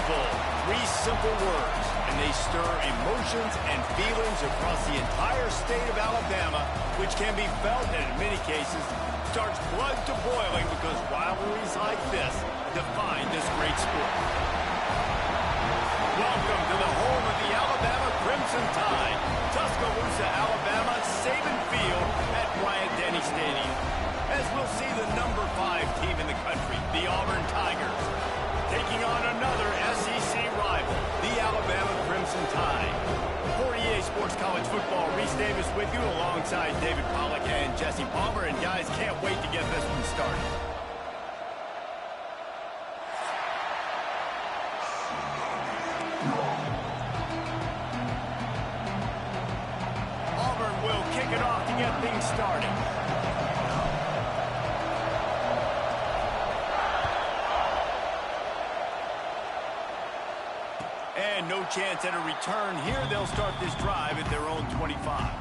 Beautiful. Three simple words, and they stir emotions and feelings across the entire state of Alabama, which can be felt and in many cases starts blood to boiling because rivalries like this define this great sport. Welcome to the home of the Alabama Crimson Tide, Tuscaloosa, Alabama, Saban Field at Bryant-Denny Stadium. As we'll see the number 5 team in the country, the Auburn Tigers, taking on another SEC rival, the Alabama Crimson Tide. For EA Sports College Football, Reese Davis with you alongside David Pollack and Jesse Palmer. And guys, can't wait to get this one started. Auburn will kick it off to get things started. And no chance at a return here. They'll start this drive at their own 25.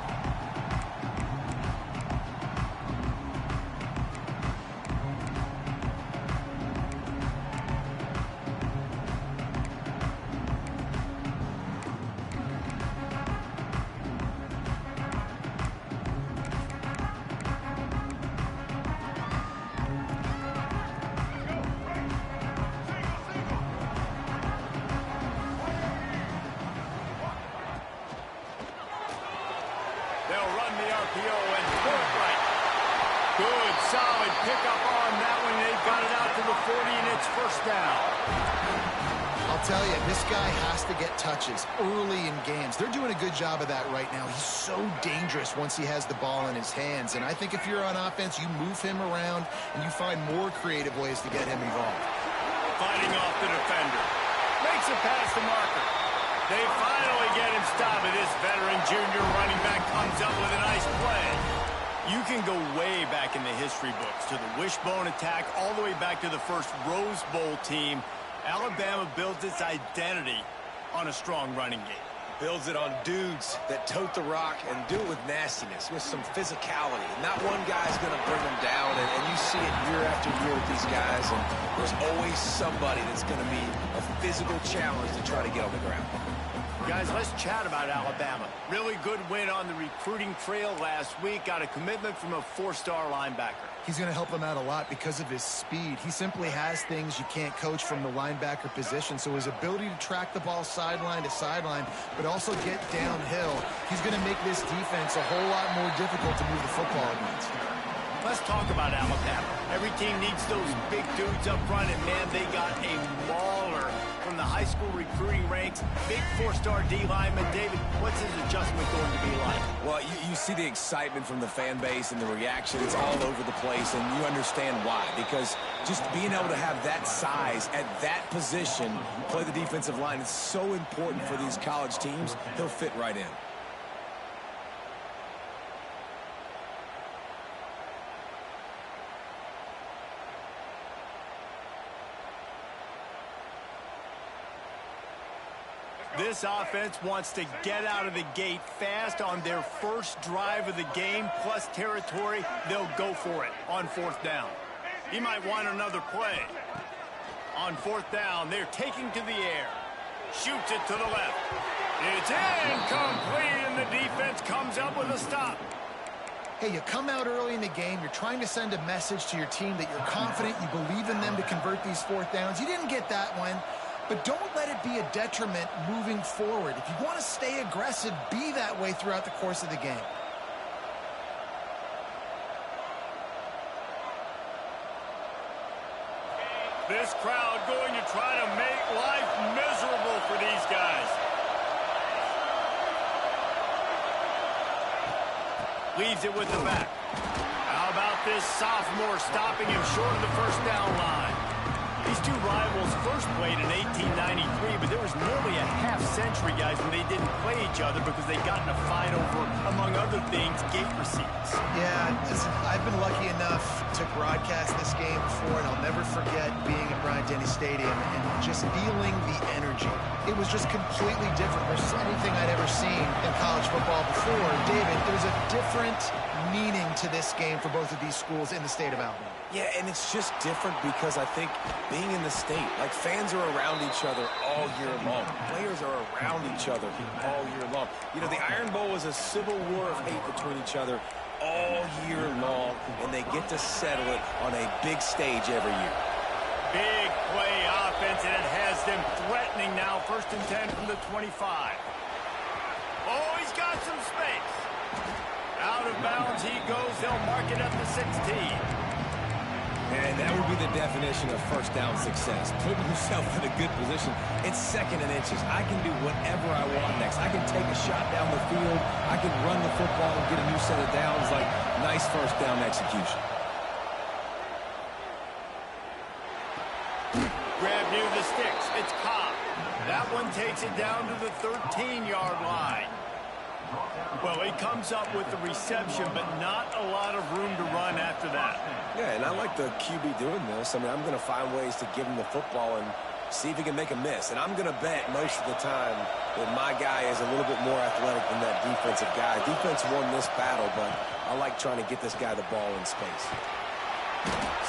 They'll run the RPO and throw it right. Good, solid pickup on that one. They've got it out to the 40, and it's first down. I'll tell you, this guy has to get touches early in games. They're doing a good job of that right now. He's so dangerous once he has the ball in his hands. And I think if you're on offense, you move him around, and you find more creative ways to get him involved. Fighting off the defender. Makes it past the marker. They finally get him stopped, and this veteran junior running back comes up with a nice play. You can go way back in the history books to the wishbone attack, all the way back to the first Rose Bowl team. Alabama builds its identity on a strong running game. Builds it on dudes that tote the rock and do it with nastiness, with some physicality. Not one guy's going to bring them down, and you see it year after year with these guys, and there's always somebody that's going to be a physical challenge to try to get on the ground. Guys, let's chat about Alabama. Really good win on the recruiting trail last week. Got a commitment from a 4-star linebacker. He's going to help them out a lot because of his speed. He simply has things you can't coach from the linebacker position. So his ability to track the ball sideline to sideline, but also get downhill, he's going to make this defense a whole lot more difficult to move the football against. Let's talk about Alabama. Every team needs those big dudes up front, and man, they got a mauler from the high school recruiting ranks. Big 4-star D lineman. David, what's his adjustment going to be like? Well, you see the excitement from the fan base and the reaction. It's all over the place, and you understand why. Because just being able to have that size at that position, play the defensive line, is so important for these college teams. He'll fit right in. This offense wants to get out of the gate fast on their first drive of the game, plus territory. They'll go for it on 4th down. He might want another play. On 4th down, they're taking to the air. Shoots it to the left. It's incomplete, and the defense comes up with a stop. Hey, you come out early in the game, you're trying to send a message to your team that you're confident, you believe in them to convert these 4th downs. You didn't get that one. But don't let it be a detriment moving forward. If you want to stay aggressive, be that way throughout the course of the game. This crowd going to try to make life miserable for these guys. Leaves it with the back. How about this sophomore stopping him short of the first down line? These two rivals first played in 1893, but there was nearly a half-century, guys, when they didn't play each other because they got in a fight over, among other things, gate receipts. Yeah, listen, I've been lucky enough to broadcast this game before, and I'll never forget being at Bryant-Denny Stadium and just feeling the energy. It was just completely different versus anything I'd ever seen in college football before. David, there's a different meaning to this game for both of these schools in the state of Alabama. Yeah, and it's just different because I think being in the state, like fans are around each other all year long. Players are around each other all year long. You know, the Iron Bowl is a civil war of hate between each other all year long, and they get to settle it on a big stage every year. Big play offense, and it has them threatening now. 1st and 10 from the 25. Oh, he's got some space. Out of bounds he goes. They'll mark it up to 16. And that would be the definition of first down success. Putting yourself in a good position. It's 2nd and inches. I can do whatever I want next. I can take a shot down the field. I can run the football and get a new set of downs. Like, nice first down execution. Grab near the sticks. It's Cobb. That one takes it down to the 13-yard line. Well, he comes up with the reception, but not a lot of room to run after that. Yeah, and I like the QB doing this. I mean, I'm going to find ways to give him the football and see if he can make a miss. And I'm going to bet most of the time that my guy is a little bit more athletic than that defensive guy. Defense won this battle, but I like trying to get this guy the ball in space.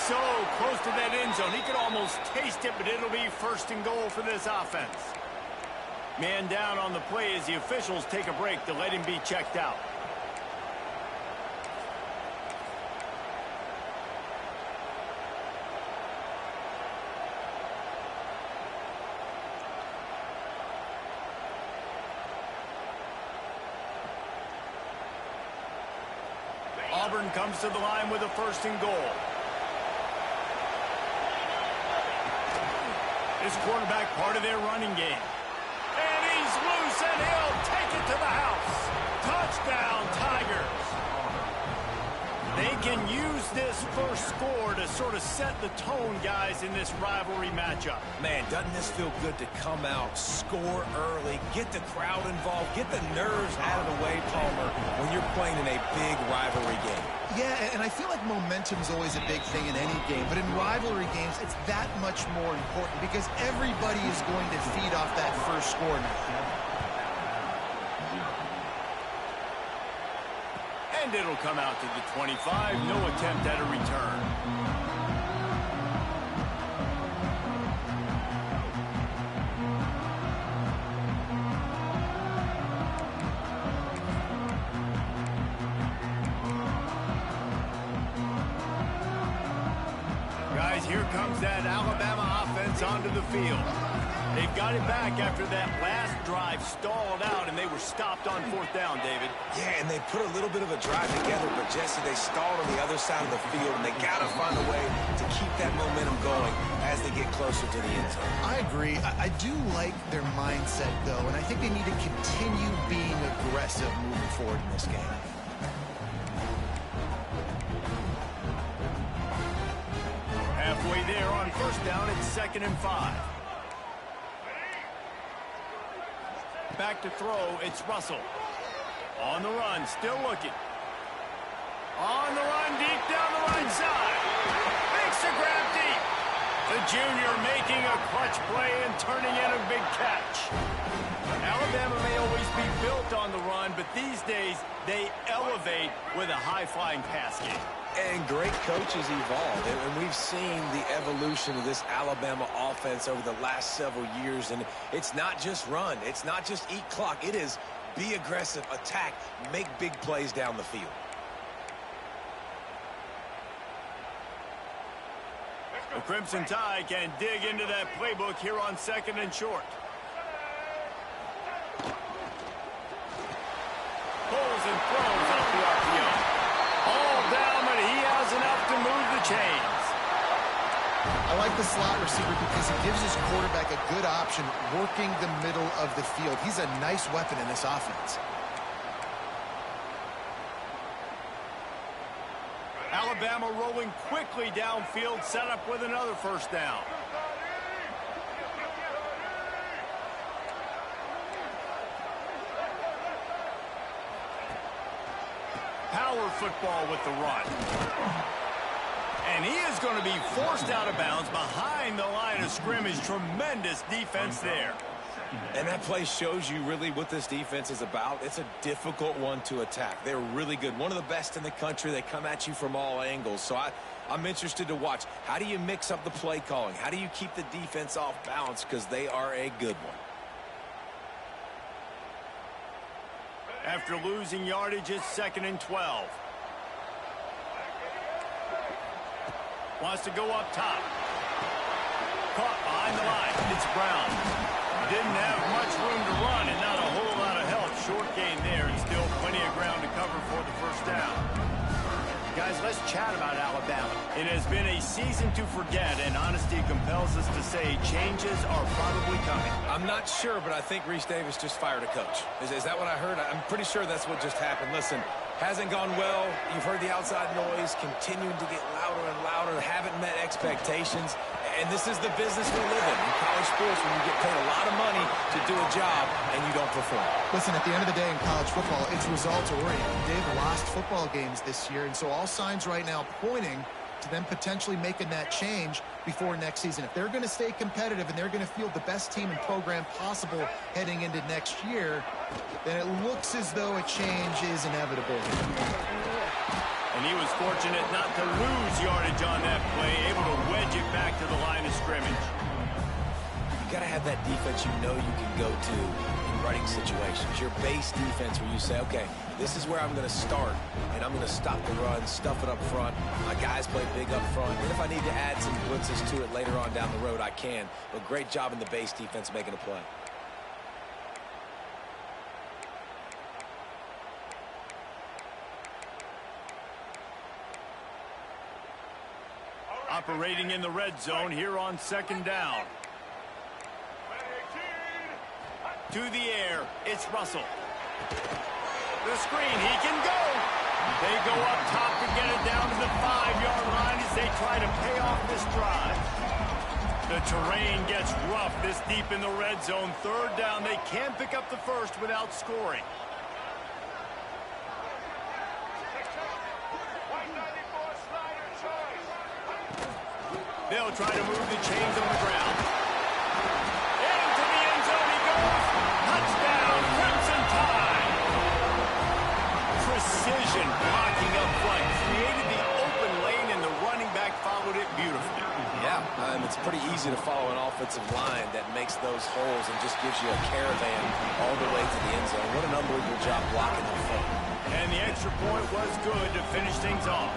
So close to that end zone. He could almost taste it, but it'll be 1st and goal for this offense. Man down on the play as the officials take a break to let him be checked out. Auburn comes to the line with a 1st and goal. This quarterback part of their running game. And he's loose, and he'll take it to the house. Touchdown, Tigers. They can use this first score to sort of set the tone, guys, in this rivalry matchup. Man, doesn't this feel good to come out, score early, get the crowd involved, get the nerves out of the way, Palmer, when you're playing in a big rivalry game. Yeah, and I feel like momentum is always a big thing in any game, but in rivalry games, it's that much more important because everybody is going to feed off that first score now. And it'll come out to the 25. No attempt at a return. Guys, here comes that Alabama offense onto the field. They've got it back after that last drive stalled out, and they were stopped on 4th down, David. Yeah, and they put a little bit of a drive together, but Jesse, they stalled on the other side of the field, and they got to find a way to keep that momentum going as they get closer to the end zone. I agree. I do like their mindset, though, and I think they need to continue being aggressive moving forward in this game. Halfway there on 1st down, it's 2nd and 5. Back to throw, it's Russell. On the run, still looking. On the run, deep down the right side. Makes a grab deep. The junior making a clutch play and turning in a big catch. Alabama may always be built on the run, but these days they elevate with a high-flying pass game. And great coaches evolve, and we've seen the evolution of this Alabama offense over the last several years, and it's not just run, it's not just eat clock, it is be aggressive, attack, make big plays down the field. The Crimson Tide can dig into that playbook here on 2nd and short. Pulls and throws off the RPO. All down, but he has enough to move the chains. I like the slot receiver because he gives his quarterback a good option working the middle of the field. He's a nice weapon in this offense. Alabama rolling quickly downfield, set up with another 1st down. Power football with the run. And he is going to be forced out of bounds behind the line of scrimmage. Tremendous defense there. And that play shows you really what this defense is about. It's a difficult one to attack. They're really good. One of the best in the country. They come at you from all angles. So I'm interested to watch. How do you mix up the play calling? How do you keep the defense off balance? Because they are a good one. After losing yardage, it's 2nd and 12. Wants to go up top. Caught behind the line. It's Brown. Didn't have much room to run and not a whole lot of help. Short gain there and still plenty of ground to cover for the first down. Guys, let's chat about Alabama. It has been a season to forget, and honesty compels us to say changes are probably coming. I'm not sure, but I think Reese Davis just fired a coach. Is that what I heard? I'm pretty sure that's what just happened. Listen, hasn't gone well. You've heard the outside noise continuing to get louder and louder. Haven't met expectations. And this is the business we live in college sports, when you get paid a lot of money to do a job and you don't perform. Listen, at the end of the day in college football, it's results oriented. They've lost football games this year, and so all signs right now pointing to them potentially making that change before next season. If they're going to stay competitive and they're going to field the best team and program possible heading into next year, then it looks as though a change is inevitable. And he was fortunate not to lose yardage on that play, able to wedge it back to the line of scrimmage. You got to have that defense you know you can go to in running situations. Your base defense where you say, okay, this is where I'm going to start, and I'm going to stop the run, stuff it up front. My guys play big up front. And if I need to add some blitzes to it later on down the road, I can. But great job in the base defense making a play. Operating in the red zone here on 2nd down. To the air, it's Russell. The screen, he can go. They go up top to get it down to the 5-yard line as they try to pay off this drive. The terrain gets rough this deep in the red zone. 3rd down, they can't pick up the first without scoring. They'll try to move the chains on the ground. Into the end zone he goes. Touchdown, Crimson Tide. Precision blocking up front. Created the open lane, and the running back followed it beautifully. Yeah, it's pretty easy to follow an offensive line that makes those holes and just gives you a caravan all the way to the end zone. What an unbelievable job blocking up front. And the extra point was good to finish things off.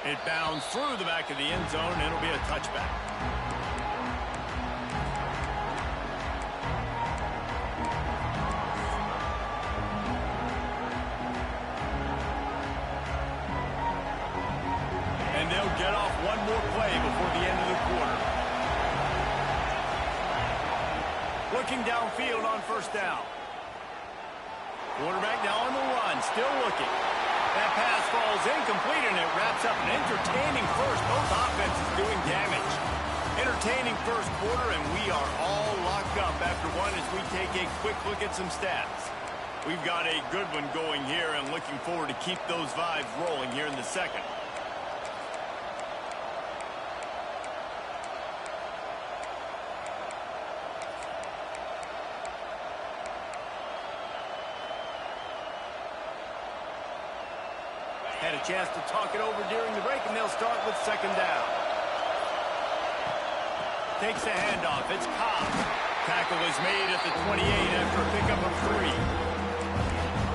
It bounds through the back of the end zone, and it'll be a touchback. And they'll get off one more play before the end of the quarter. Looking downfield on 1st down. Quarterback now on the run, still looking. That pass falls incomplete, and it wraps up an entertaining first. Both offenses doing damage. Entertaining first quarter, and we are all locked up after one as we take a quick look at some stats. We've got a good one going here, and looking forward to keep those vibes rolling here in the 2nd. Had a chance to talk it over during the break, and they'll start with 2nd down. Takes the handoff. It's Cobb. Tackle is made at the 28 after a pickup of 3.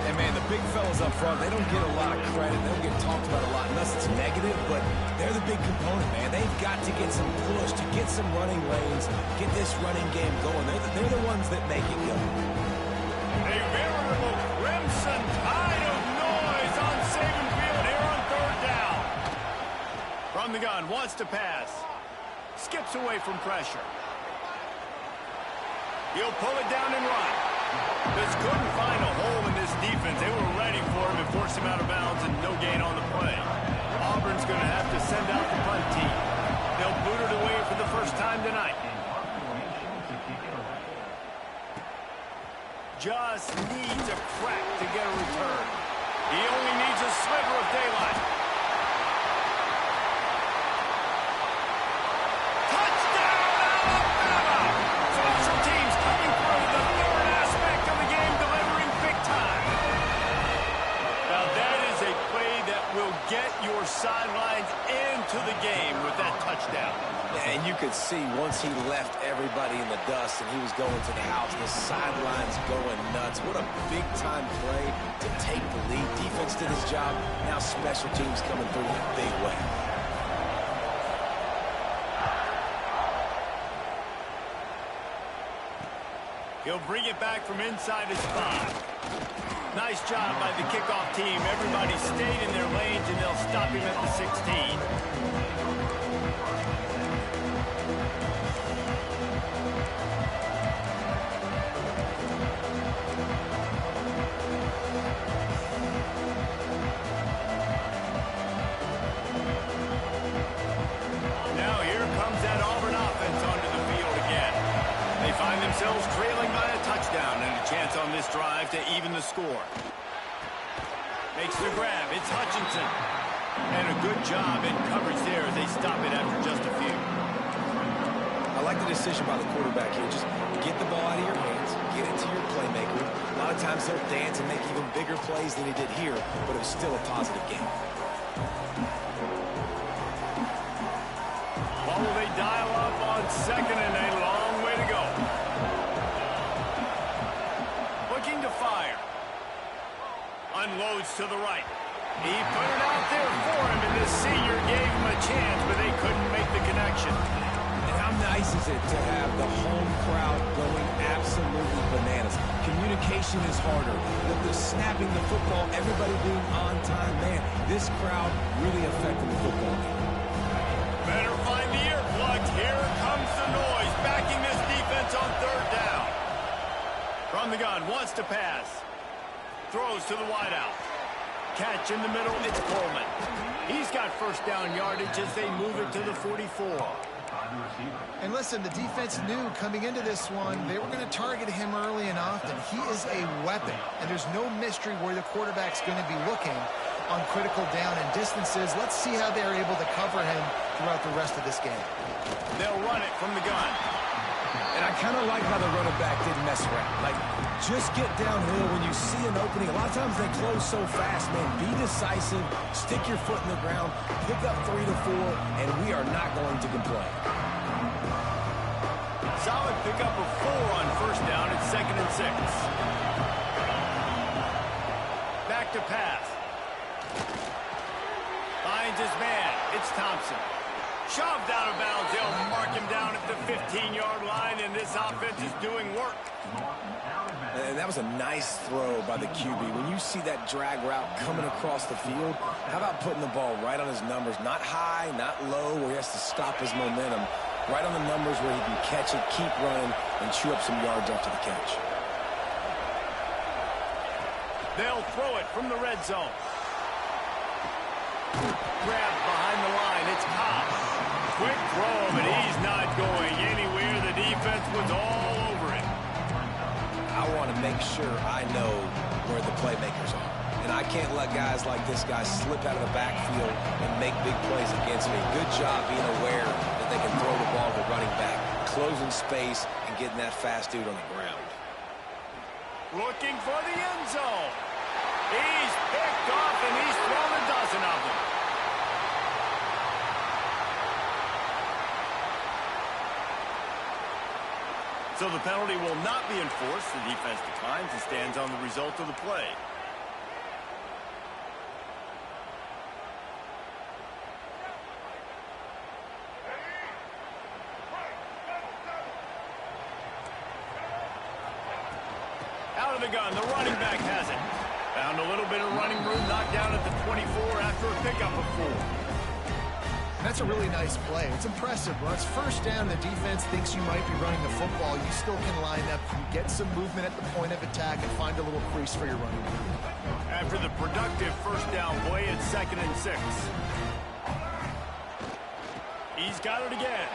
And, man, the big fellas up front, they don't get a lot of credit. They don't get talked about a lot unless it's negative, but they're the big component, man. They've got to get some push, to get some running lanes, get this running game going. They're the ones that make it go. A veritable crimson tide of noise on Saban Field here on 3rd down. From the gun, wants to pass. Skips away from pressure. He'll pull it down and run. Just couldn't find a hole in this defense. They were ready for him and forced him out of bounds, and no gain on the play. Auburn's going to have to send out the punt team. They'll boot it away for the first time tonight. Just needs a crack to get a return. He only needs a sliver of daylight. see once he left everybody in the dust and he was going to the house, the sidelines going nuts. What a big-time play to take the lead. Defense did his job. Now special teams coming through in a big way. He'll bring it back from inside his 5. Nice job by the kickoff team. Everybody stayed in their lanes, and they'll stop him at the 16. Now here comes that Auburn offense onto the field again. They find themselves trailing by a touchdown and a chance on this drive to even the score. Makes the grab. It's Hutchinson. And a good job in coverage there as they stop it after just a few. I like the decision by the quarterback here. Just get the ball out of your hands, get it to your playmaker. A lot of times he'll dance and make even bigger plays than he did here, but it was still a positive game. Well, will they dial up on second and a long way to go? Looking to fire. Unloads to the right. He put it out there for him, and this senior gave him a chance, but they couldn't make the connection. And how nice is it to have the home crowd going absolutely bananas? Communication is harder. The snapping the football, everybody being on time. Man, this crowd really affecting the football game. Better find the earplugs. Here comes the noise, backing this defense on third down. From the gun, wants to pass. Throws to the wideout. Catch in the middle, it's Coleman. He's got first down yardage as they move it to the 44. And listen, the defense knew coming into this one, they were going to target him early and often. He is a weapon, and there's no mystery where the quarterback's going to be looking on critical down and distances. Let's see how they're able to cover him throughout the rest of this game. They'll run it from the gun. And I kind of like how the running back didn't mess around. Like, just get downhill when you see an opening. A lot of times they close so fast, man. Be decisive, stick your foot in the ground, pick up 3 to 4, and we are not going to complain. Solid pickup of 4 on first down at 2nd and 6. Back to pass. Finds his man. It's Thompson. Shoved out of bounds. They'll mark him down at the 15-yard line, and this offense is doing work. And that was a nice throw by the QB. When you see that drag route coming across the field, how about putting the ball right on his numbers? Not high, not low, where he has to stop his momentum. Right on the numbers where he can catch it, keep running, and chew up some yards after the catch. They'll throw it from the red zone. Grabbed behind the line. It's Cobb. Quick throw, but he's not going anywhere. The defense was all over it. I want to make sure I know where the playmakers are. And I can't let guys like this guy slip out of the backfield and make big plays against me. Good job being aware that they can throw the ball to running back, closing space, and getting that fast dude on the ground. Looking for the end zone. He's picked off, and he's thrown a dozen of them. So the penalty will not be enforced. The defense declines and stands on the result of the play. Out of the gun, the running back has it. Found a little bit of running room, knocked down at the 24 after a pickup of 4. That's a really nice play. It's impressive. When it's first down, the defense thinks you might be running the football. You still can line up, get some movement at the point of attack, and find a little crease for your running back. After the productive first down play, it's 2nd and 6. He's got it again.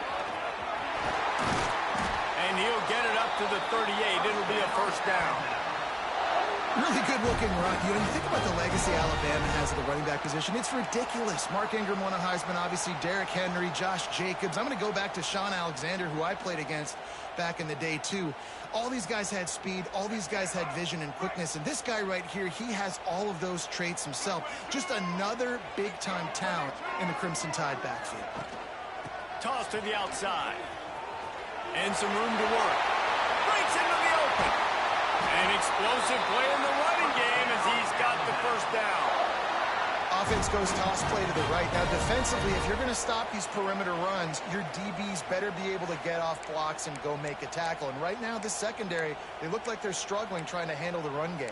And he'll get it up to the 38. It'll be a first down. Really good-looking run. You know, you think about the legacy Alabama has at the running back position. It's ridiculous. Mark Ingram won a Heisman, obviously. Derrick Henry, Josh Jacobs. I'm going to go back to Sean Alexander, who I played against back in the day, too. All these guys had speed. All these guys had vision and quickness. And this guy right here, he has all of those traits himself. Just another big-time talent in the Crimson Tide backfield. Toss to the outside. And some room to work. Breaks into the open. An explosive play in the running game as he's got the first down. Offense goes toss play to the right. Now, defensively, if you're going to stop these perimeter runs, your DBs better be able to get off blocks and go make a tackle. And right now, this secondary, they look like they're struggling trying to handle the run game.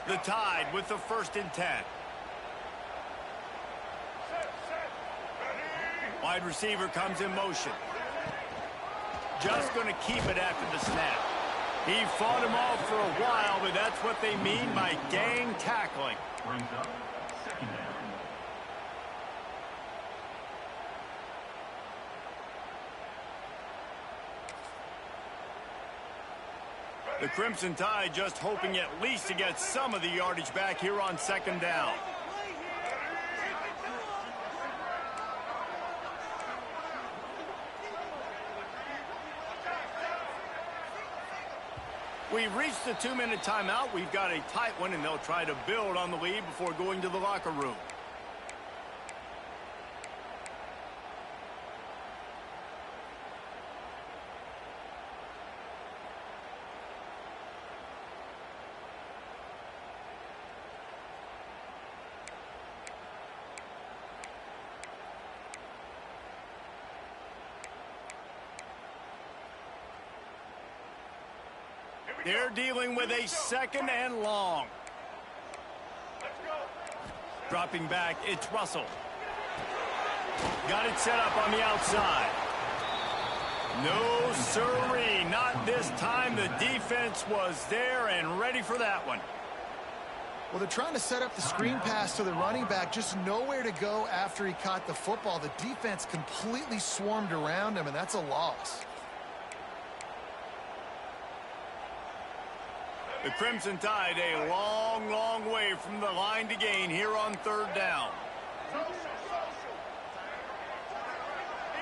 The Tide with the 1st and 10. Wide receiver comes in motion. Just going to keep it after the snap. He fought him off for a while, but that's what they mean by gang tackling. Brings up 2nd down. The Crimson Tide just hoping at least to get some of the yardage back here on 2nd down. We've reached the 2-minute timeout. We've got a tight one, and they'll try to build on the lead before going to the locker room. They're dealing with a 2nd and long. Dropping back, it's Russell. Got it set up on the outside. No siree, not this time. The defense was there and ready for that one. Well, they're trying to set up the screen pass to the running back, just nowhere to go after he caught the football. The defense completely swarmed around him, and that's a loss. The Crimson Tide a long, long way from the line to gain here on 3rd down.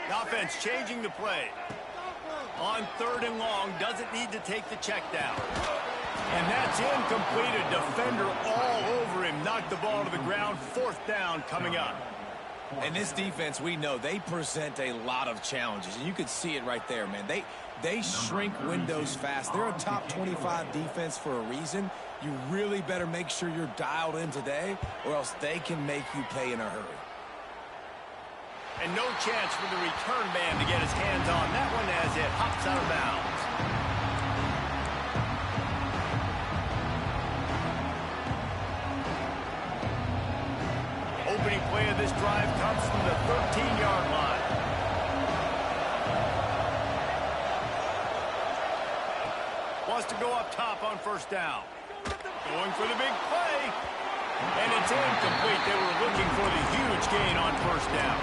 The offense changing the play. On 3rd and long, doesn't need to take the check down. And that's incomplete. A defender all over him. Knocked the ball to the ground. 4th down coming up. And this defense, we know, they present a lot of challenges. And you could see it right there, man. They shrink windows fast. They're a top 25 defense for a reason. You really better make sure you're dialed in today, or else they can make you pay in a hurry. And no chance for the return man to get his hands on that one as it hops out of bounds. Opening play of this drive comes from the 13-yard line. Wants to go up top on 1st down. Going for the big play. And it's incomplete. They were looking for the huge gain on 1st down.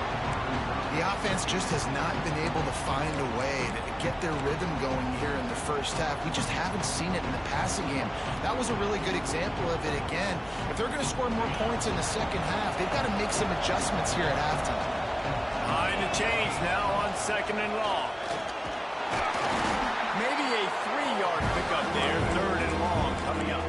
The offense just has not been able to find a way to get their rhythm going here in the 1st half. We just haven't seen it in the passing game. That was a really good example of it again. If they're going to score more points in the 2nd half, they've got to make some adjustments here at halftime. Behind the chains now on 2nd and long. Maybe a 3-yard pickup there. 3rd and long coming up.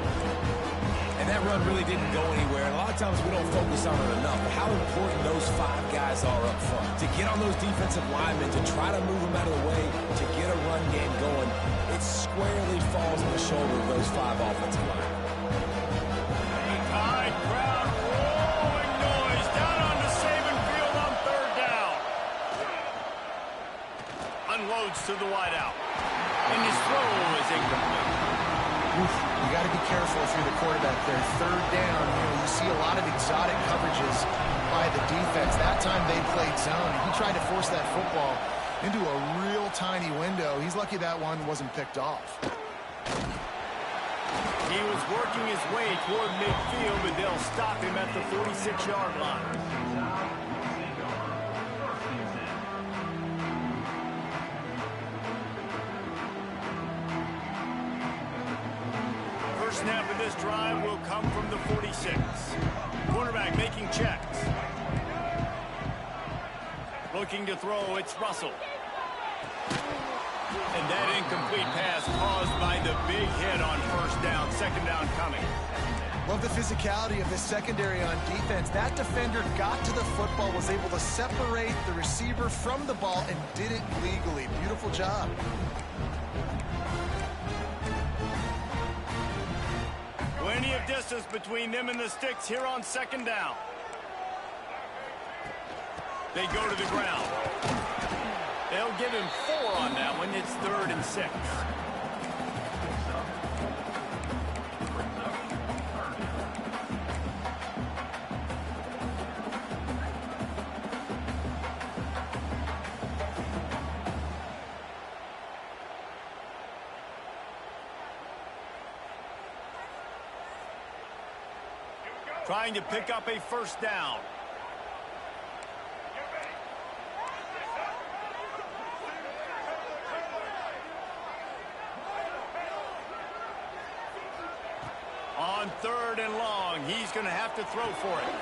And that run really didn't go anywhere. And a lot of times we don't focus on it enough. But how important those 5 guys are up front. To get on those defensive linemen, to try to move them out of the way, to get a run game going, it squarely falls on the shoulder of those 5 offensive linemen. Tide crowd rolling noise down onto Saban Field on 3rd down. Unloads to the wideout. And his throw is incomplete. You got to be careful if you're the quarterback there. 3rd down, you see a lot of exotic coverages by the defense. That time they played zone. He tried to force that football into a real tiny window. He's lucky that one wasn't picked off. He was working his way toward midfield, but they'll stop him at the 46-yard line. Snap of this drive will come from the 46. Quarterback making checks. Looking to throw, it's Russell. And that incomplete pass caused by the big hit on 1st down. 2nd down coming. Love the physicality of this secondary on defense. That defender got to the football, was able to separate the receiver from the ball, and did it legally. Beautiful job. Plenty of distance between them and the sticks here on second down. They go to the ground. They'll give him 4 on that one. It's 3rd and 6. Trying to pick up a first down. On 3rd and long, he's going to have to throw for it.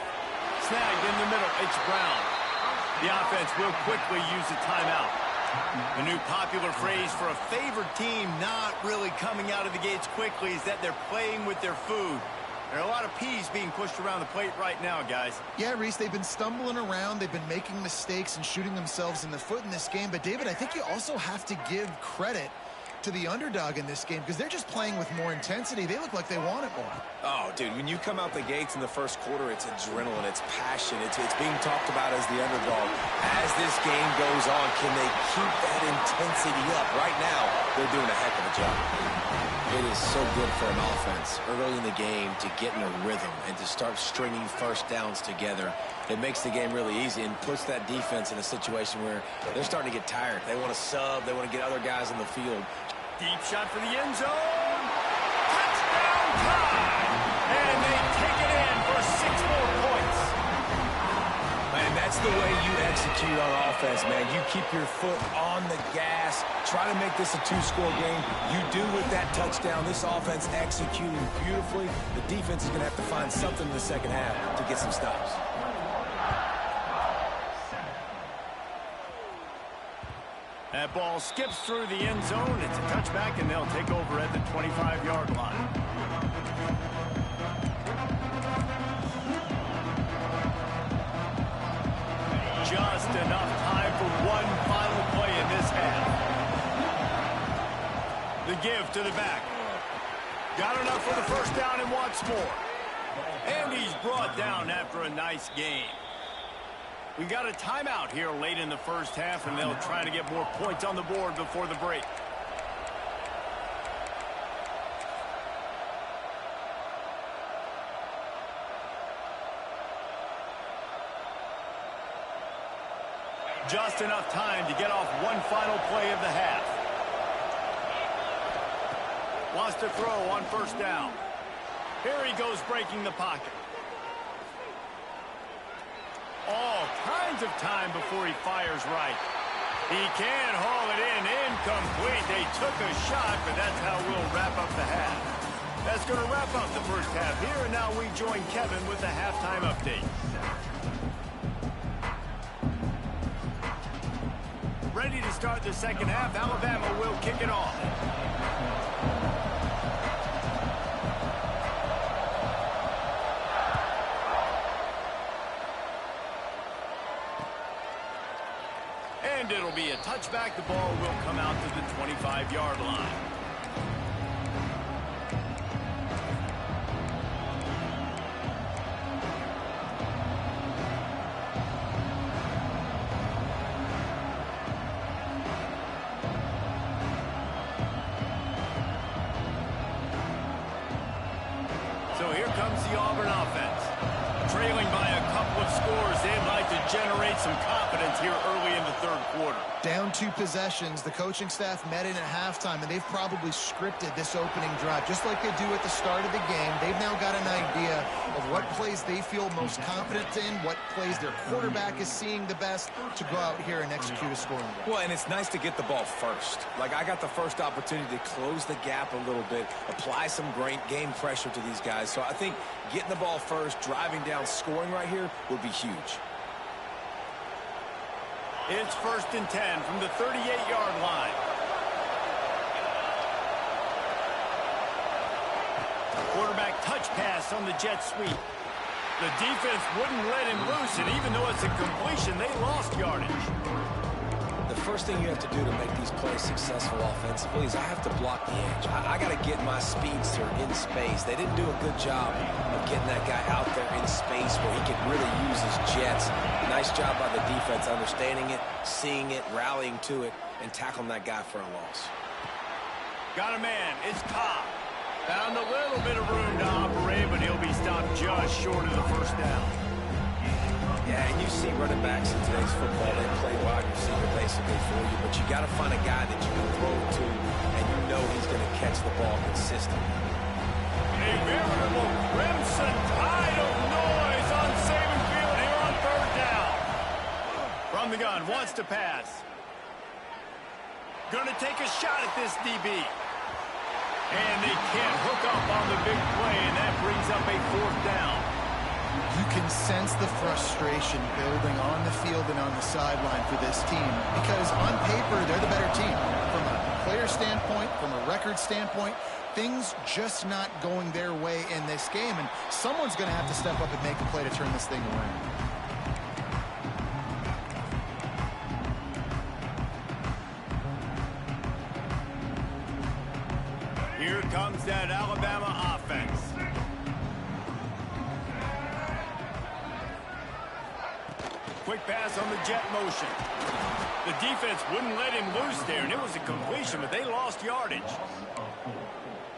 Snagged in the middle, it's Brown. The offense will quickly use a timeout. A new popular phrase for a favored team not really coming out of the gates quickly is that they're playing with their food. There are a lot of peas being pushed around the plate right now, guys. Yeah, Reese, they've been stumbling around. They've been making mistakes and shooting themselves in the foot in this game. But, David, I think you also have to give credit to the underdog in this game because they're just playing with more intensity. They look like they want it more. Oh, dude, when you come out the gates in the first quarter, it's adrenaline, it's passion, it's being talked about as the underdog. As this game goes on, can they keep that intensity up? Right now, they're doing a heck of a job. It is so good for an offense early in the game to get in a rhythm and to start stringing first downs together. It makes the game really easy and puts that defense in a situation where they're starting to get tired. They want to sub. They want to get other guys on the field. Deep shot for the end zone. Touchdown time! And they take it in for 6 more points. Man, that's the way you execute on offense, man. You keep your foot on the gas. Try to make this a 2-score game. You do with that touchdown. This offense executing beautifully. The defense is going to have to find something in the second half to get some stops. That ball skips through the end zone. It's a touchback, and they'll take over at the 25-yard line. Just enough time for one final play in this half. The give to the back. Got enough for the first down and wants more. And he's brought down after a nice game. We got a timeout here late in the first half, and they'll try to get more points on the board before the break. Just enough time to get off one final play of the half. Wants to throw on first down. Here he goes breaking the pocket. All kinds of time before he fires right. He can haul it in. Incomplete. They took a shot, but that's how we'll wrap up the half. That's going to wrap up the first half here, and now we join Kevin with the halftime update. Ready to start the second half. Alabama will kick it off. And it'll be a touchback. The ball will come out to the 25-yard line. So here comes the Auburn offense. Trailing by a couple of scores, they'd like to generate some confidence here early in the third quarter. Down 2 possessions, the coaching staff met in at halftime, and they've probably scripted this opening drive. Just like they do at the start of the game, they've now got an idea of what plays they feel most confident in, what plays their quarterback is seeing the best to go out here and execute a scoring goal. Well, and it's nice to get the ball first. Like, I got the first opportunity to close the gap a little bit, apply some great game pressure to these guys. So I think getting the ball first, driving down, scoring right here would be huge. It's 1st and 10 from the 38-yard line. Quarterback touch pass on the jet sweep. The defense wouldn't let him loose, and even though it's a completion, they lost yardage. The first thing you have to do to make these plays successful offensively is I have to block the edge. I got to get my speedster in space. They didn't do a good job of getting that guy out there in space where he could really use his jets. Nice job by the defense understanding it, seeing it, rallying to it, and tackling that guy for a loss. Got a man. It's Ncaa. Found a little bit of room to operate, but he'll be stopped just short of the first down. Yeah, and you see running backs in today's football, they play wide receiver basically for you, but you got to find a guy that you can throw to, and you know he's going to catch the ball consistently. A veritable crimson tide of noise on Saban Field here on third down. From the gun, wants to pass. Going to take a shot at this DB. And they can't hook up on the big play, and that brings up a fourth down. You can sense the frustration building on the field and on the sideline for this team because on paper, they're the better team. From a player standpoint, from a record standpoint, things just not going their way in this game, and someone's going to have to step up and make a play to turn this thing around. Here comes that Alabama offense. Quick pass on the jet motion. The defense wouldn't let him loose there, and it was a completion, but they lost yardage.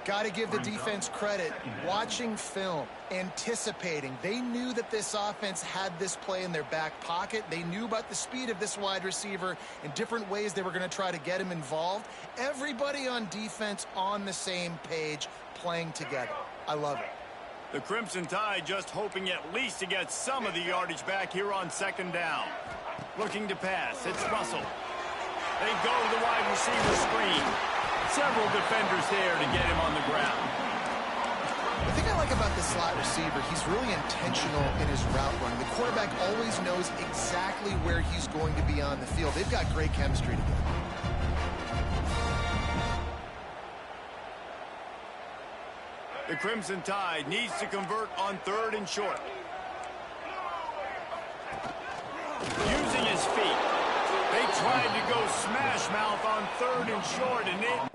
Got to give the defense credit. Watching film, anticipating. They knew that this offense had this play in their back pocket. They knew about the speed of this wide receiver and different ways they were going to try to get him involved. Everybody on defense on the same page, playing together. I love it. The Crimson Tide just hoping at least to get some of the yardage back here on second down. Looking to pass. It's Russell. They go to the wide receiver screen. Several defenders there to get him on the ground. The thing I like about this slot receiver, he's really intentional in his route running. The quarterback always knows exactly where he's going to be on the field. They've got great chemistry together. The Crimson Tide needs to convert on third and short. Using his feet. They tried to go smash mouth on third and short, and it...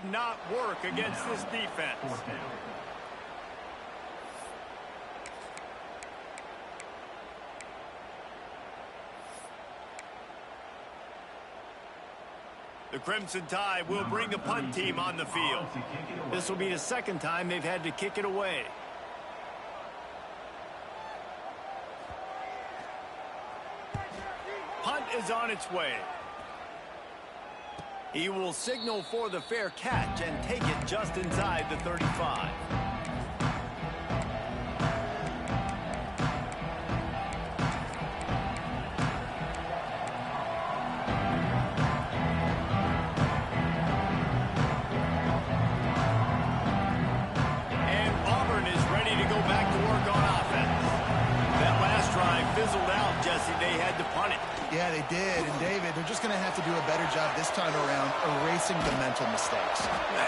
not work against this defense. The Crimson Tide will bring the punt team on the field. This will be the second time they've had to kick it away. Punt is on its way. He will signal for the fair catch and take it just inside the 35. And Auburn is ready to go back to work on offense. That last drive fizzled out, Jesse. They had to punt it. Yeah, they did. And, David, they're just going to have to do a better job this time around erasing the mental mistakes.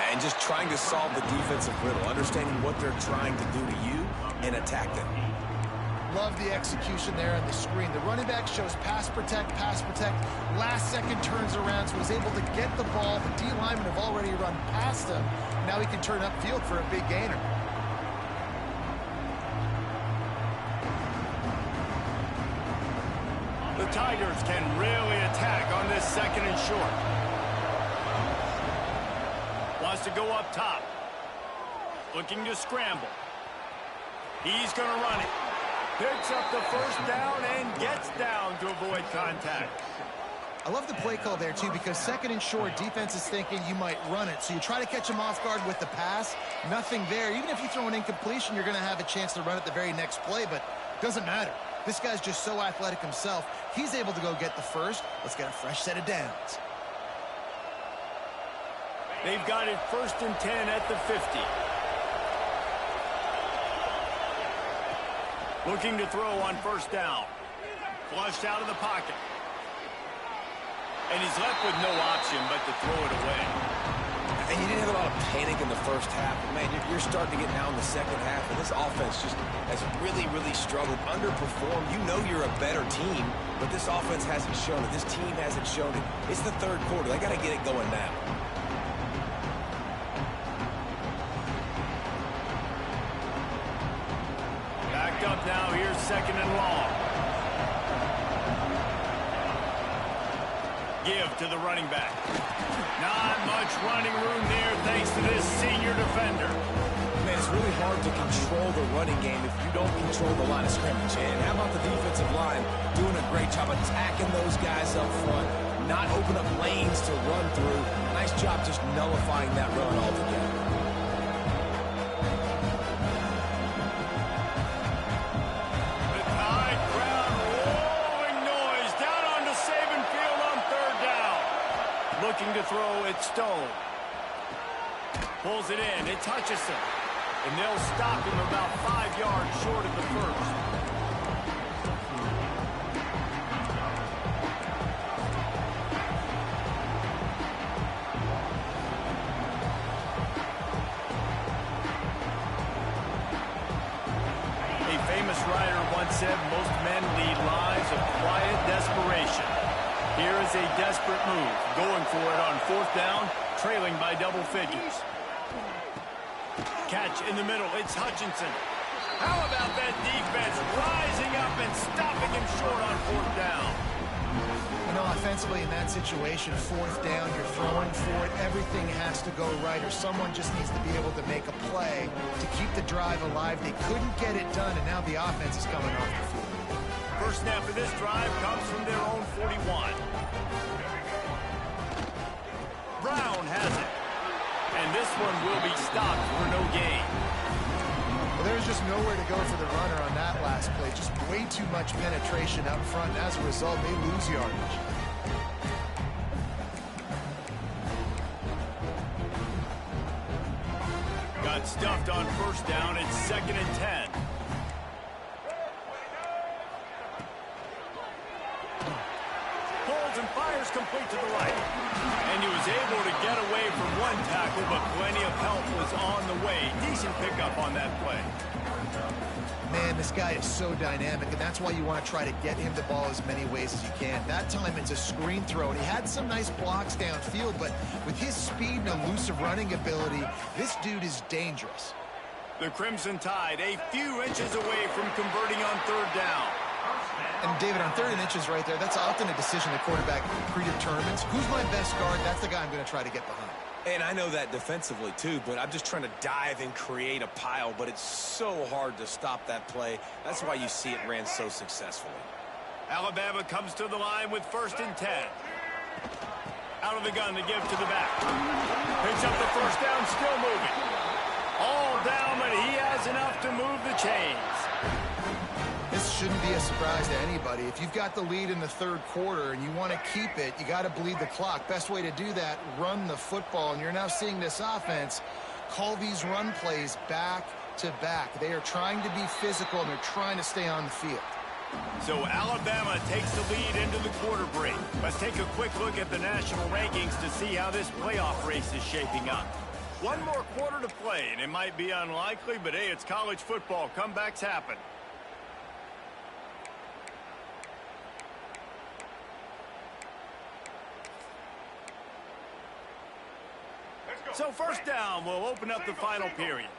And just trying to solve the defensive riddle, understanding what they're trying to do to you and attack them. Love the execution there on the screen. The running back shows pass protect, last second turns around, so he's able to get the ball. The D linemen have already run past him. Now he can turn upfield for a big gainer. The Tigers can really attack on this second and short. Wants to go up top. Looking to scramble. He's going to run it. Picks up the first down and gets down to avoid contact. I love the play call there, too, because second and short, defense is thinking you might run it. So you try to catch him off guard with the pass. Nothing there. Even if you throw an incompletion, you're going to have a chance to run it the very next play, but it doesn't matter. This guy's just so athletic himself. He's able to go get the first. Let's get a fresh set of downs. They've got it 1st and 10 at the 50. Looking to throw on 1st down. Flushed out of the pocket. And he's left with no option but to throw it away. And you didn't have a lot of panic in the first half. Man, you're starting to get now in the second half, and this offense just has really, really struggled, underperformed. You know you're a better team, but this offense hasn't shown it. This team hasn't shown it. It's the 3rd quarter. They got to get it going now. Backed up now. Here's 2nd and long. Give to the running back. Not much running room there thanks to this senior defender. Man, it's really hard to control the running game if you don't control the line of scrimmage. And how about the defensive line doing a great job attacking those guys up front, not open up lanes to run through. Nice job just nullifying that run altogether. Looking to throw, it's Stone. Pulls it in, it's Hutchinson. And they'll stop him about 5 yards short of the first. A famous writer once said most men lead lives of quiet desperation. Here is a desperate move, going for it on 4th down, trailing by double figures. Catch in the middle, it's Hutchinson. How about that defense rising up and stopping him short on 4th down? You know, offensively in that situation, 4th down, you're throwing for it. Everything has to go right, or someone just needs to be able to make a play to keep the drive alive. They couldn't get it done, and now the offense is coming off the field. First snap of this drive comes from their own 41. Brown has it. And this one will be stopped for no gain. Well, there's just nowhere to go for the runner on that last play. Just way too much penetration up front. And as a result, they lose yardage. Got stuffed on 1st down. It's 2nd and 10. And fires complete to the right. And he was able to get away from one tackle, but plenty of help was on the way. Decent pickup on that play. Man, this guy is so dynamic, and that's why you want to try to get him the ball as many ways as you can. That time it's a screen throw, and he had some nice blocks downfield, but with his speed and elusive running ability, this dude is dangerous. The Crimson Tide a few inches away from converting on 3rd down. And, David, on 3rd and inches right there, that's often a decision the quarterback predetermines. Who's my best guard? That's the guy I'm going to try to get behind. And I know that defensively, too, but I'm just trying to dive and create a pile, but it's so hard to stop that play. That's why you see it ran so successfully. Alabama comes to the line with 1st and 10. Out of the gun to give to the back. Picks up the 1st down, still moving. All down, but he has enough to move the chains. This shouldn't be a surprise to anybody. If you've got the lead in the 3rd quarter and you want to keep it, you got to bleed the clock. Best way to do that, run the football. And you're now seeing this offense call these run plays back to back. They are trying to be physical, and they're trying to stay on the field. So Alabama takes the lead into the quarter break. Let's take a quick look at the national rankings to see how this playoff race is shaping up. One more quarter to play, and it might be unlikely, but hey, it's college football. Comebacks happen. So 1st down will open up the final period.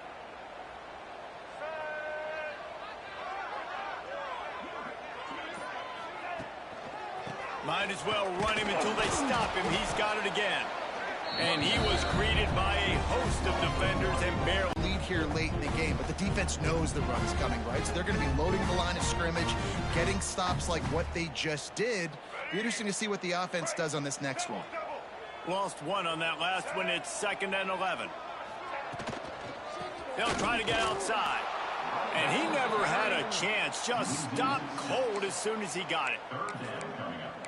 Might as well run him until they stop him. He's got it again. And he was greeted by a host of defenders and barely lead here late in the game, but the defense knows the run is coming, right? So they're going to be loading the line of scrimmage, getting stops like what they just did. Be interesting to see what the offense does on this next one. Lost one on that last one. It's 2nd and 11. They'll try to get outside. And he never had a chance. Just stopped cold as soon as he got it.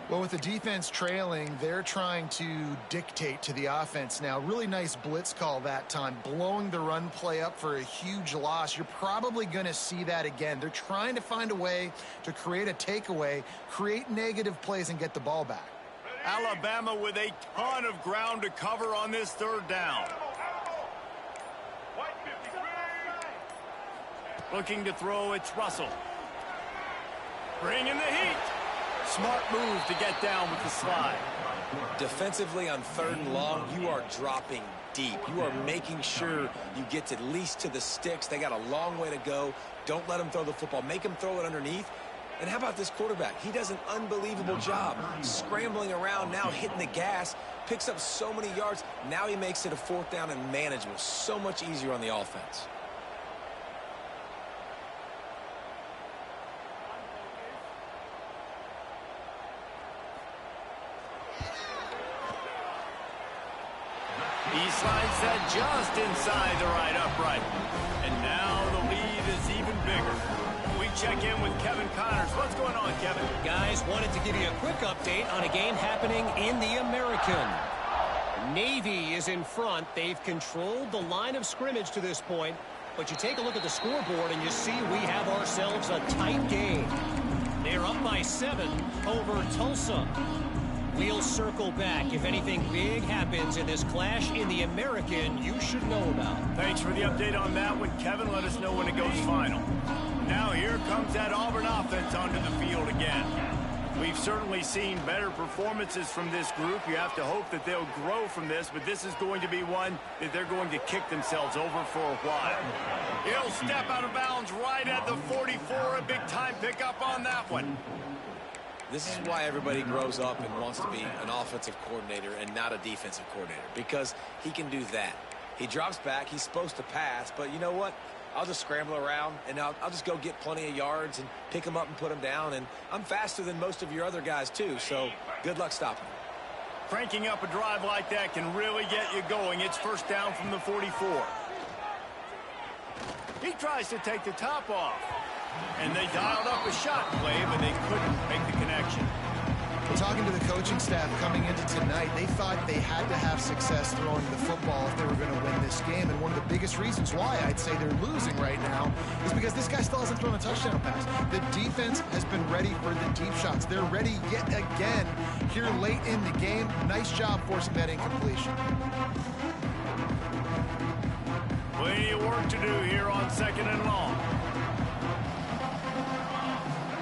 Well, with the defense trailing, they're trying to dictate to the offense now. Really nice blitz call that time, blowing the run play up for a huge loss. You're probably going to see that again. They're trying to find a way to create a takeaway, create negative plays, and get the ball back. Alabama with a ton of ground to cover on this third down. Looking to throw, it's Russell. Bringing the heat. Smart move to get down with the slide. Defensively on 3rd and long, you are dropping deep. You are making sure you get at least to the sticks. They got a long way to go. Don't let them throw the football. Make them throw it underneath. And how about this quarterback? He does an unbelievable job scrambling around, now hitting the gas, picks up so many yards. Now he makes it a 4th down and manageable. So much easier on the offense. He slides that just inside the right upright. And now the lead is even bigger. We check in with Kevin Connors. What's going on, Kevin? Guys, wanted to give you a quick update on a game happening in the American. Navy is in front. They've controlled the line of scrimmage to this point. But you take a look at the scoreboard and you see we have ourselves a tight game. They're up by 7 over Tulsa. We'll circle back. If anything big happens in this clash in the American, you should know about. Thanks for the update on that one, Kevin. Let us know when it goes final. Now here comes that Auburn offense onto the field again. We've certainly seen better performances from this group. You have to hope that they'll grow from this, but this is going to be one that they're going to kick themselves over for a while. He'll step out of bounds right at the 44. A big-time pickup on that one. This is why everybody grows up and wants to be an offensive coordinator and not a defensive coordinator, because he can do that. He drops back. He's supposed to pass, but you know what? I'll just scramble around, and I'll just go get plenty of yards and pick them up and put them down, and I'm faster than most of your other guys, too, so good luck stopping him. Cranking up a drive like that can really get you going. It's 1st down from the 44. He tries to take the top off. And they dialed up a shot play, but they couldn't make the connection. Well, talking to the coaching staff coming into tonight, they thought they had to have success throwing the football if they were going to win this game. And one of the biggest reasons why I'd say they're losing right now is because this guy still hasn't thrown a touchdown pass. The defense has been ready for the deep shots. They're ready yet again here late in the game. Nice job forcing that incompletion. Plenty of work to do here on 2nd and long.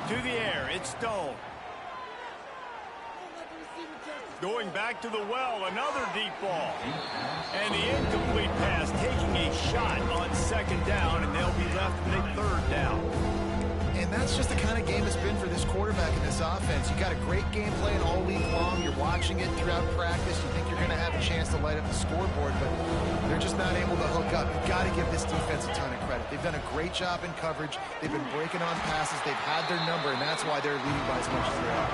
To the air, it's Stone. Going back to the well, another deep ball. And the incomplete pass taking a shot on 2nd down, and they'll be left with a 3rd down. And that's just the kind of game it's been for this quarterback in this offense. You got a great game plan all week long. You're watching it throughout practice. You think you're going to have a chance to light up the scoreboard, but they're just not able to hook up. You've got to give this defense a ton of credit. They've done a great job in coverage. They've been breaking on passes. They've had their number, and that's why they're leading by as much as they are.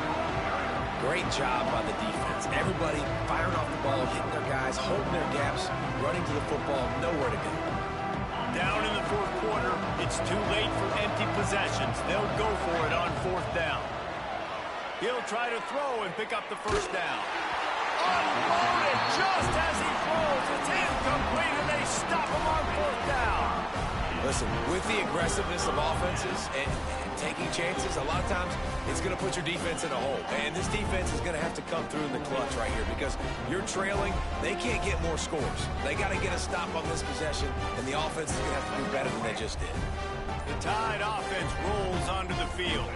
Great job by the defense. Everybody firing off the ball, hitting their guys, holding their gaps, running to the football, nowhere to go. Down in the 4th quarter, it's too late for empty possessions. They'll go for it on 4th down. He'll try to throw and pick up the 1st down. Unloaded just as he throws. It's incomplete, and they stop him on 4th down. Listen, with the aggressiveness of offenses and taking chances, a lot of times it's going to put your defense in a hole. And this defense is going to have to come through in the clutch right here because you're trailing. They can't get more scores. They got to get a stop on this possession, and the offense is going to have to do better than they just did. The Tide offense rolls onto the field.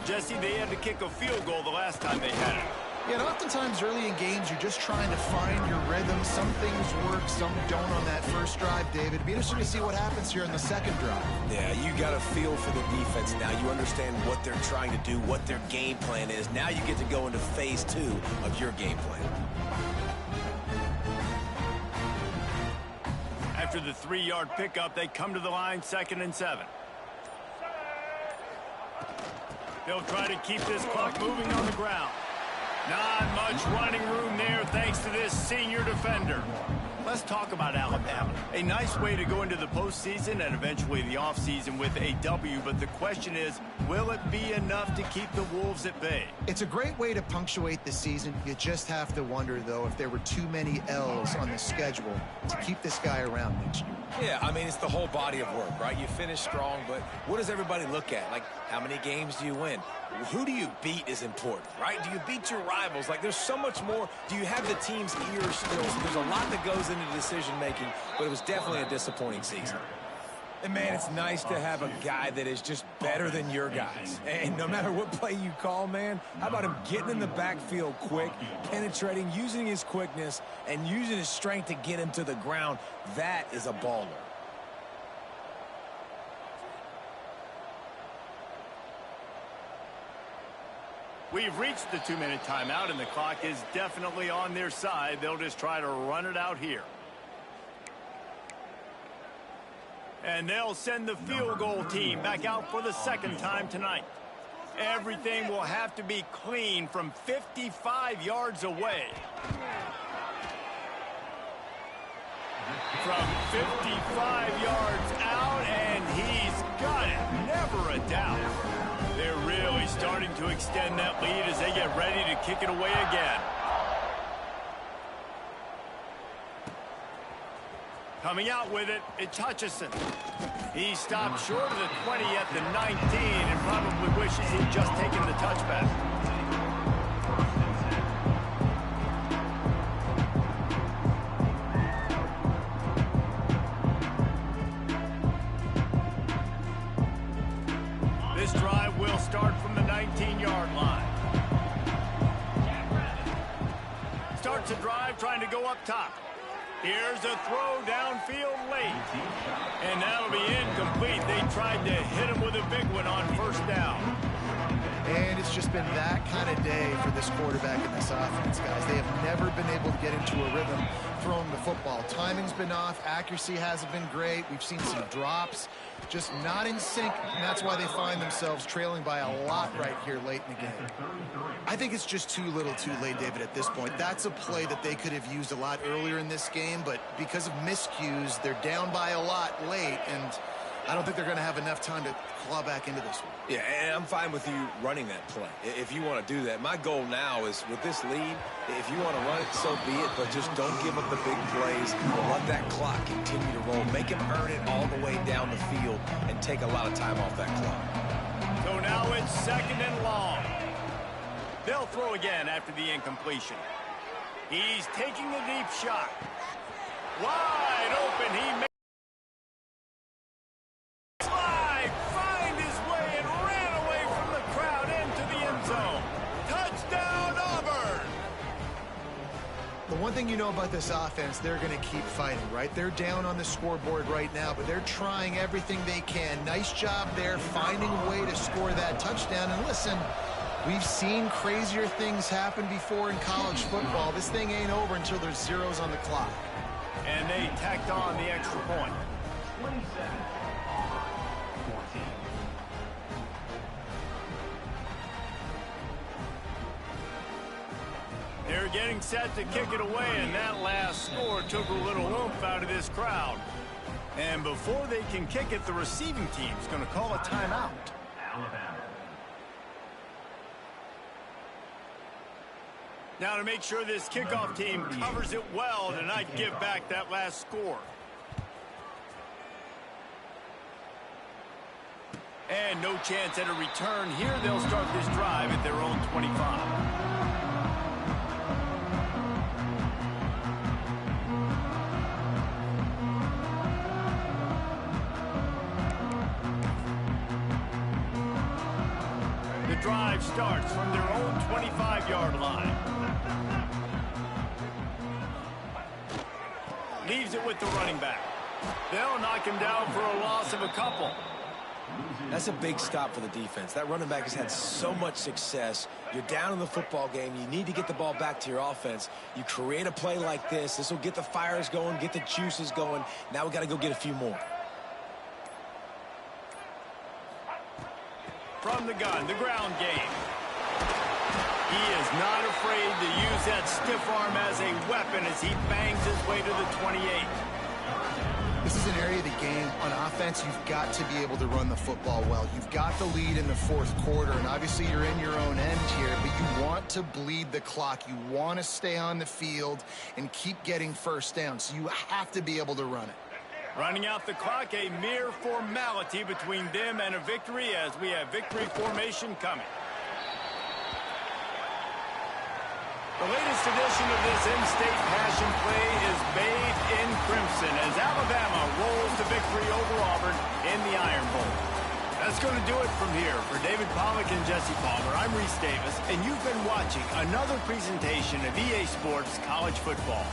Jesse, they had to kick a field goal the last time they had it. Yeah, and oftentimes early in games, you're just trying to find your rhythm. Some things work, some don't on that first drive, David. It'd be interesting to see what happens here in the 2nd drive. Yeah, you got a feel for the defense now. You understand what they're trying to do, what their game plan is. Now you get to go into phase 2 of your game plan. After the 3-yard pickup, they come to the line 2nd and 7. They'll try to keep this clock moving on the ground. Not much running room there thanks to this senior defender. Let's talk about Alabama. A nice way to go into the postseason and eventually the offseason with a W, but the question is, will it be enough to keep the Wolves at bay? It's a great way to punctuate the season. You just have to wonder, though, if there were too many L's on the schedule to keep this guy around next year. Yeah, I mean, it's the whole body of work, right? You finish strong, but what does everybody look at? Like, how many games do you win? Who do you beat is important, right? Do you beat your rivals? Like, there's so much more. Do you have the team's ears still? So there's a lot that goes into decision-making, but it was definitely a disappointing season. And, man, it's nice to have a guy that is just better than your guys. And no matter what play you call, man, how about him getting in the backfield quick, penetrating, using his quickness, and using his strength to get him to the ground? That is a baller. We've reached the 2-minute timeout, and the clock is definitely on their side. They'll just try to run it out here. And they'll send the field goal team back out for the second time tonight. Everything will have to be clean from 55 yards away. From 55 yards out, and he's got it. Never a doubt. They're really starting to extend that lead as they get ready to kick it away again. Coming out with it, it's Hutchison. He stopped short of the 20 at the 19 and probably wishes he'd just taken the touchback. This drive will start from the 19-yard line. Starts a drive trying to go up top. Here's a throw downfield late. And that'll be incomplete. They tried to hit him with a big one on first down. And it's just been that kind of day for this quarterback in this offense, guys. They have never been able to get into a rhythm throwing the football. Timing's been off. Accuracy hasn't been great. We've seen some drops. Just not in sync, and that's why they find themselves trailing by a lot right here late in the game. I think it's just too little too late, David, at this point. That's a play that they could have used a lot earlier in this game, but because of miscues, they're down by a lot late, and I don't think they're going to have enough time to claw back into this one. Yeah, and I'm fine with you running that play if you want to do that. My goal now is with this lead, if you want to run it, so be it, but just don't give up the big plays. Let that clock continue to roll. Make him earn it all the way down the field and take a lot of time off that clock. So now it's second and long. They'll throw again after the incompletion. He's taking the deep shot. Wide open. He made slide, find his way, and ran away from the crowd into the end zone. Touchdown, Auburn! The one thing you know about this offense, they're going to keep fighting, right? They're down on the scoreboard right now, but they're trying everything they can. Nice job there, finding a way to score that touchdown. And listen, we've seen crazier things happen before in college football. This thing ain't over until there's zeros on the clock. And they tacked on the extra point. 27-14. They're getting set to kick it away, and that last score took a little oomph out of this crowd. And before they can kick it, the receiving team's going to call a timeout. Alabama. Now to make sure this kickoff team covers it well to not give back that last score. And no chance at a return here. They'll start this drive at their own 25. The drive starts from their own 25-yard line. Leaves it with the running back. They'll knock him down for a loss of a couple. That's a big stop for the defense. That running back has had so much success. You're down in the football game. You need to get the ball back to your offense. You create a play like this. This will get the fires going, get the juices going. Now we got to go get a few more. From the gun, the ground game. He is not afraid to use that stiff arm as a weapon as he bangs his way to the 28. This is an area of the game. On offense, you've got to be able to run the football well. You've got the lead in the fourth quarter, and obviously you're in your own end here, but you want to bleed the clock. You want to stay on the field and keep getting first down, so you have to be able to run it. Running out the clock, a mere formality between them and a victory as we have victory formation coming. The latest edition of this in-state passion play is bathed in crimson as Alabama rolls to victory over Auburn in the Iron Bowl. That's going to do it from here. For David Pollack and Jesse Palmer, I'm Reese Davis, and you've been watching another presentation of EA Sports College Football.